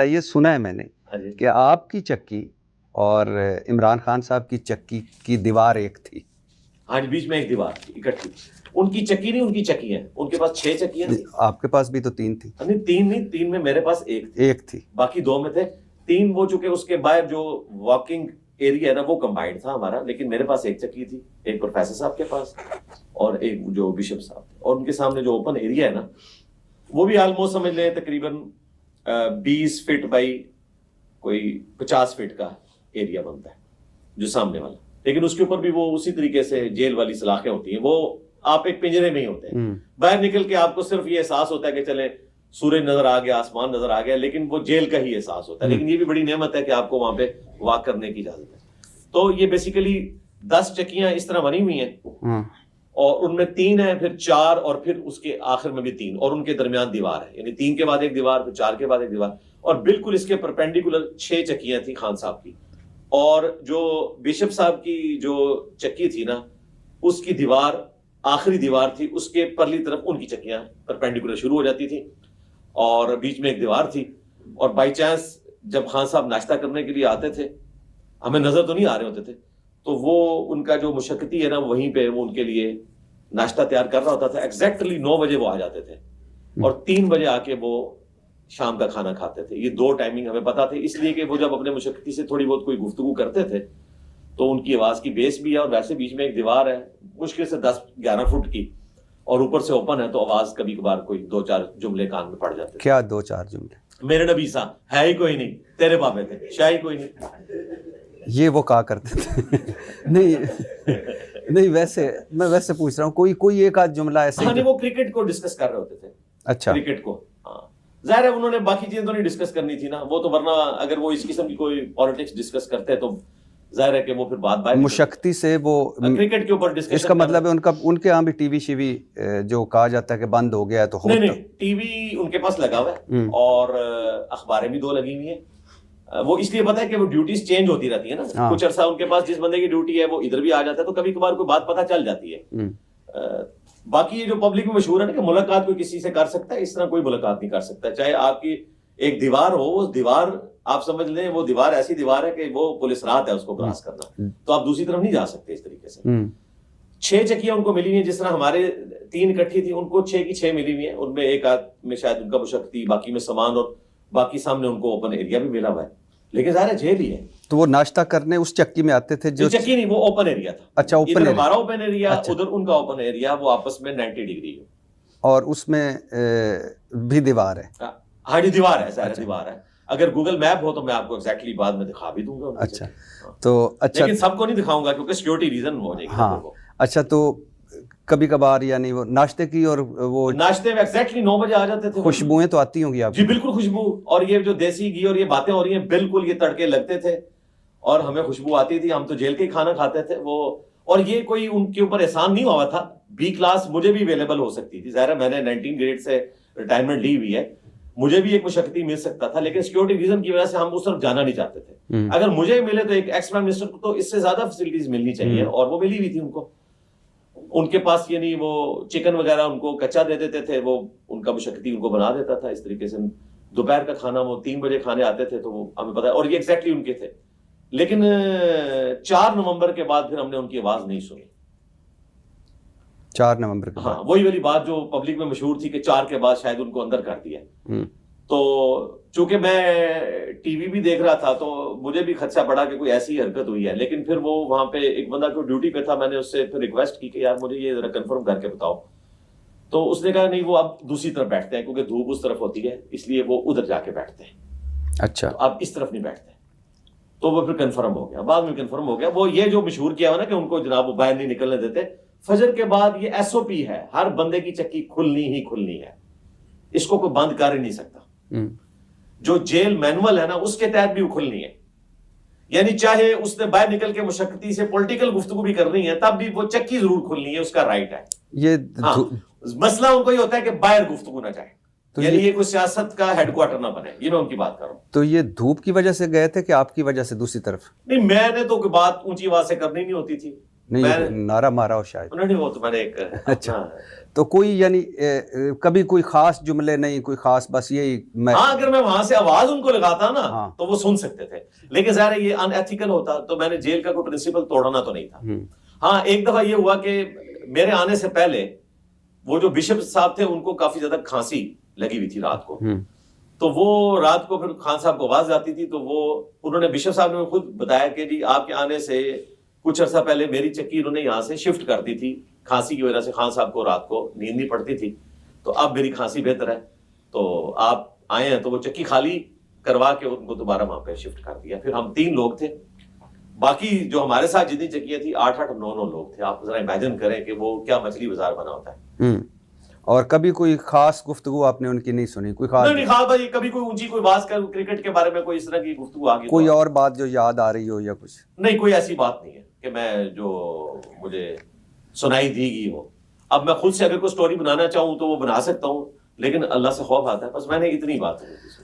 یہ سنا ہے میں نے کہ آپ کی چکی اور عمران خان صاحب کی چکی کی دیوار ایک تھی. ہاں جی، بیچ میں ایک دیوار تھی اکٹھی. ان کی چکی نہیں، ان کی چکی ہیں. ان کے پاس 6 چکیاں تھیں. آپ کے پاس بھی تو 3 تھی. نہیں 3 نہیں، 3 میں میرے پاس ایک تھی، باقی 2 میں تھے. 3 وہ چونکہ اس کے باہر جو واکنگ ایریا ہے نا وہ کمبائنڈ تھا ہمارا، لیکن میرے پاس ایک چکی تھی، ایک پروفیسر صاحب کے پاس اور ایک جو بشپ صاحب تھے. اور ان کے سامنے جو اوپن ایریا ہے نا وہ بھی آلموسٹ سمجھ لیں تقریباً 20 فٹ بائی کوئی 50 فٹ کا ایریا بنتا ہے جو سامنے والا. لیکن اس کے اوپر بھی وہ اسی طریقے سے جیل والی سلاخیں ہوتی ہیں. وہ آپ ایک پنجرے میں ہی ہوتے ہیں، باہر نکل کے آپ کو صرف یہ احساس ہوتا ہے کہ چلیں سورج نظر آ گیا، آسمان نظر آ گیا، لیکن وہ جیل کا ہی احساس ہوتا ہے. لیکن یہ بھی بڑی نعمت ہے کہ آپ کو وہاں پہ واک کرنے کی اجازت ہے. تو یہ بیسیکلی 10 چکیاں اس طرح بنی ہوئی ہیں اور ان میں 3 ہیں، پھر 4 اور پھر اس کے آخر میں بھی 3 اور ان کے درمیان دیوار ہے. یعنی 3 کے بعد ایک دیوار، پھر 4 کے بعد ایک دیوار. اور بالکل اس کے پرپینڈیکولر 6 چکیاں تھیں خان صاحب کی. اور جو بشپ صاحب کی جو چکی تھی نا اس کی دیوار آخری دیوار تھی، اس کے پرلی طرف ان کی چکیاں پرپینڈیکولر شروع ہو جاتی تھی اور بیچ میں ایک دیوار تھی. اور بائی چانس جب خان صاحب ناشتہ کرنے کے لیے آتے تھے، ہمیں نظر تو نہیں آ رہے ہوتے تھے، تو وہ ان کا جو مشقتی ہے نا وہیں پہ وہ ان کے لیے ناشتہ تیار کر رہا ہوتا تھا. ایگزیکٹلی 9 بجے وہ آ جاتے تھے اور 3 بجے آ کے وہ شام کا کھانا کھاتے تھے. یہ 2 ٹائمنگ ہمیں پتا تھے، اس لیے کہ وہ جب اپنے مشقتی سے تھوڑی بہت کوئی گفتگو کرتے تھے تو ان کی آواز کی بیس بھی ہے اور ویسے بیچ میں ایک دیوار ہے مشکل سے 10-11 فٹ کی اور اوپر سے اوپن ہے، تو آواز کبھی کبھار کوئی 2-4 جملے کان میں پڑ جاتے تھے. کیا 2-4 جملے؟ میرے نبی سا ہے ہی کوئی نہیں، تیرے بابے تھے شاہ ہی کوئی نہیں. یہ وہ کہا کرتے تھے. نہیں ویسے میں ویسے پوچھ رہا ہوں کوئی ایک آدھ جملہ ایسے. ہاں وہ کرکٹ کو ڈسکس کر رہے ہوتے تھے. اچھا کرکٹ کو، ہاں ظاہر ہے انہوں نے باقی چیزیں تو نہیں ڈسکس کرنی تھی نا، وہ تو ورنہ اگر وہ اس قسم کی کوئی پالیٹکس ڈسکس کرتے تو ظاہر ہے کہ وہ پھر بات باہر مشقتی سے وہ کرکٹ کے اوپر ڈسکشن. اس کا مطلب ہے ان کے یہاں بھی ٹی وی شیوی جو کہا جاتا ہے کہ بند ہو گیا ہے تو نہیں ٹی وی ان کے پاس لگا ہوا ہے اور اخباریں بھی 2 لگی ہوئی ہیں. وہ اس لیے پتا ہے کہ وہ ڈیوٹیز چینج ہوتی رہتی ہیں نا. کچھ عرصہ ان کے پاس جس بندے کی ڈیوٹی ہے وہ ادھر بھی آ جاتا ہے تو کبھی کبھار کوئی بات پتہ چل جاتی ہے. باقی یہ جو پبلک میں مشہور ہے نا کہ ملاقات کوئی کسی سے کر سکتا ہے، اس طرح کوئی ملاقات نہیں کر سکتا. چاہے آپ کی ایک دیوار ہو، اس دیوار آپ سمجھ لیں وہ دیوار ایسی دیوار ہے کہ وہ پولیس رات ہے اس کو کراس کرنا، تو آپ دوسری طرف نہیں جا سکتے اس طریقے سے. 6 چکیاں ان کو ملی ہوئی ہیں، جس طرح ہمارے 3 اکٹھی تھی، ان کو 6 کی 6 ملی ہوئی ہیں. ان میں ایک آدھ میں شاید ان کا مشقتی، باقی میں سامان اور باقی سامنے ان کو اوپن ایریا بھی ملا ہوا ہے. لیکن ظاہر ہے جیل ہی ہے. تو وہ ناشتہ کرنے اس چکی میں آتے تھے؟ جو چکی نہیں، وہ اوپن ایریا تھا. اچھا اوپن ایریا، ہمارا اوپن ایریا ادھر ان کا اوپن ایریا، وہ آپس میں 90 ڈگری ہے. اور اس میں بھی دیوار ہے؟ ہاں جی دیوار ہے، ظاہر دیوار ہے. اگر گوگل میپ ہو تو میں آپ کو ایگزیکٹلی بعد میں دکھا بھی دوں گا. اچھا تو اچھا، لیکن سب کو نہیں دکھاؤں گا کیونکہ سیکورٹی ریزن ہو جائے گی. ہاں اچھا، تو کبھی کبھار یعنی وہ ناشتے کی اور وہ ناشتے میں ایگزیکٹلی 9 بجے آ جاتے تھے. خوشبوئیں تو آتی ہوں گی آپ؟ جی بالکل خوشبو، اور یہ جو دیسی گھی اور یہ باتیں ہو رہی ہیں بالکل یہ تڑکے لگتے تھے اور ہمیں خوشبو آتی تھی. ہم تو جیل کے ہی کھانا کھاتے تھے وہ. اور یہ کوئی ان کے اوپر احسان نہیں ہوا تھا. B کلاس مجھے بھی اویلیبل ہو سکتی تھی، ظاہر ہے میں نے 19 گریڈ سے ریٹائرمنٹ لی ہوئی ہے، مجھے بھی ایک مشقتی مل سکتا تھا، لیکن سیکورٹی ریزن کی وجہ سے ہم اس طرف جانا نہیں چاہتے تھے. اگر مجھے ملے تو ایک ایکس پرائم منسٹر کو تو اس سے زیادہ فیسلٹیز ملنی چاہیے اور وہ ملی ہوئی تھی ان کو. ان کے پاس یعنی وہ چکن وغیرہ ان کو کچا دے دیتے تھے، وہ ان کا مشقتی ان کو بنا دیتا تھا اس طریقے سے. دوپہر کا کھانا وہ 3 بجے کھانے آتے تھے تو وہ ہمیں پتا ہے، اور یہ ایگزیکٹلی ان کے تھے. لیکن 4 نومبر کے بعد پھر ہم نے ان کی آواز نہیں سنی. 4 نومبر کے بعد؟ ہاں وہی والی بات جو پبلک میں مشہور تھی کہ 4 کے بعد شاید ان کو اندر کر دیا. تو چونکہ میں ٹی وی بھی دیکھ رہا تھا تو مجھے بھی خدشہ پڑا کہ کوئی ایسی حرکت ہوئی ہے. لیکن پھر وہ وہاں پہ ایک بندہ کو ڈیوٹی پہ تھا، میں نے اس سے پھر ریکویسٹ کی کہ یار مجھے یہ ذرا کنفرم کر کے بتاؤ. تو اس نے کہا نہیں وہ اب دوسری طرف بیٹھتے ہیں کیونکہ دھوپ اس طرف ہوتی ہے، اس لیے وہ ادھر جا کے بیٹھتے ہیں. اچھا اب اس طرف نہیں بیٹھتے. تو وہ پھر کنفرم ہو گیا، بعد میں کنفرم ہو گیا. وہ یہ جو مشہور کیا ہوا نا کہ ان کو جناب وہ باہر نہیں نکلنے دیتے. فجر کے بعد یہ SOP ہے، ہر بندے کی چکی کھلنی ہی کھلنی ہے، اس کو کوئی بند کر ہی نہیں سکتا. جو جیل مینول ہے نا اس کے تحت بھی وہ کھلنی ہے. یعنی چاہے اس نے باہر نکل کے مشقتی سے پولیٹیکل گفتگو بھی کرنی ہے تب بھی وہ چکی ضرور کھلنی ہے، اس کا رائٹ ہے. یہ مسئلہ ان کو یہ ہوتا ہے کہ باہر گفتگو نہ چاہے، یعنی یہ کوئی سیاست کا ہیڈ کوارٹر نہ بنے. یہ میں ان کی بات کر رہا ہوں. تو یہ دھوپ کی وجہ سے گئے تھے کہ آپ کی وجہ سے دوسری طرف؟ نہیں میں نے تو کوئی بات اونچی آواز سے کرنی نہیں ہوتی تھی. نہیں نعرہ مارا ہو شاید. نہیں وہ تو میں نے ایک. اچھا تو کوئی یعنی کبھی کوئی خاص جملے نہیں, کوئی خاص, بس یہی میں ہاں اگر میں وہاں سے آواز ان کو لگاتا نا تو وہ سن سکتے تھے, لیکن ظاہر ہے یہ ان ایتھیکل ہوتا, تو میں نے جیل کا کوئی پرنسپل توڑنا تو نہیں تھا. ہاں ایک دفعہ یہ ہوا کہ میرے آنے سے پہلے وہ جو بشپ صاحب تھے ان کو کافی زیادہ کھانسی لگی ہوئی تھی رات کو, تو وہ رات کو پھر خان صاحب کو آواز آتی تھی, تو وہ انہوں نے بشپ صاحب نے خود بتایا کہ جی آپ کے آنے سے کچھ عرصہ پہلے میری چکی انہوں نے یہاں سے شفٹ کر دی تھی, کھانسی کی وجہ سے خان صاحب کو رات کو نیند نہیں پڑتی تھی, تو اب میری کھانسی بہتر ہے, تو آپ آئے ہیں, تو وہ چکی خالی کروا کے ان کو دوبارہ وہاں پہ شفٹ کر دیا. پھر ہم 3 لوگ تھے, باقی جو ہمارے ساتھ جتنی چکیاں تھی 8-8 9 لوگ تھے. آپ ذرا امیجن کریں کہ وہ کیا مچھلی بازار بنا ہوتا ہے. اور کبھی کوئی خاص گفتگو آپ نے ان کی نہیں سنی, کوئی خاص نہیں خاص بھائی, کبھی کوئی اونچی کوئی بات کر کرکٹ کے بارے میں کوئی اس طرح کی گفتگو آ گئی, کوئی اور بات جو یاد آ رہی ہو یا کچھ؟ نہیں کوئی ایسی بات نہیں ہے کہ میں جو مجھے سنائی دی گئی ہو. اب میں خود سے اگر کوئی سٹوری بنانا چاہوں تو وہ بنا سکتا ہوں, لیکن اللہ سے خوف آتا ہے, بس میں نے اتنی بات